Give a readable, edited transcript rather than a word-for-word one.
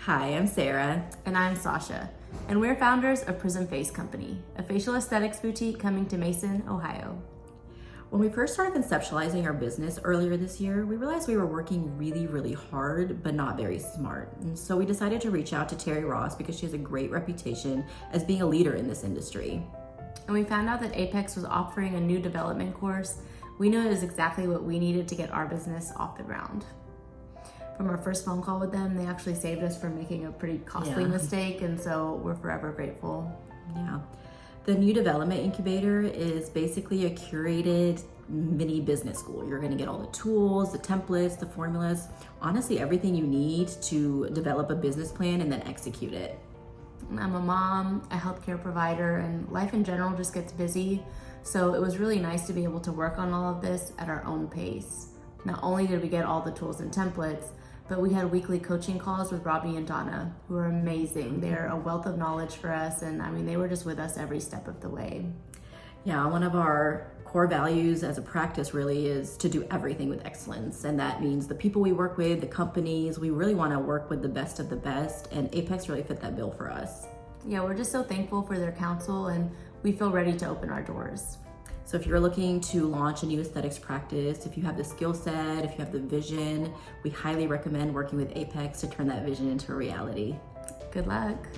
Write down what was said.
Hi, I'm Sarah. And I'm Sasha, and we're founders of Prism Face Company, a facial aesthetics boutique coming to Mason, Ohio. When we first started conceptualizing our business earlier this year, we realized we were working really hard, but not very smart. And so we decided to reach out to Terri Ross because she has a great reputation as being a leader in this industry. And we found out that APX was offering a new development course. We knew it was exactly what we needed to get our business off the ground. From our first phone call with them, they actually saved us from making a pretty costly mistake, and so we're forever grateful. Yeah. The new development incubator is basically a curated mini business school. You're going to get all the tools, the templates, the formulas, honestly, everything you need to develop a business plan and then execute it. I'm a mom, a healthcare provider, and life in general just gets busy. So it was really nice to be able to work on all of this at our own pace. Not only did we get all the tools and templates, but we had weekly coaching calls with Robbi and Donna, who are amazing. They're a wealth of knowledge for us, and they were just with us every step of the way. Yeah, one of our core values as a practice really is to do everything with excellence. And that means the people we work with, the companies, we really want to work with the best of the best, and APX really fit that bill for us. Yeah, we're just so thankful for their counsel, and we feel ready to open our doors. So if you're looking to launch a new aesthetics practice, if you have the skill set, if you have the vision, we highly recommend working with APX to turn that vision into a reality. Good luck.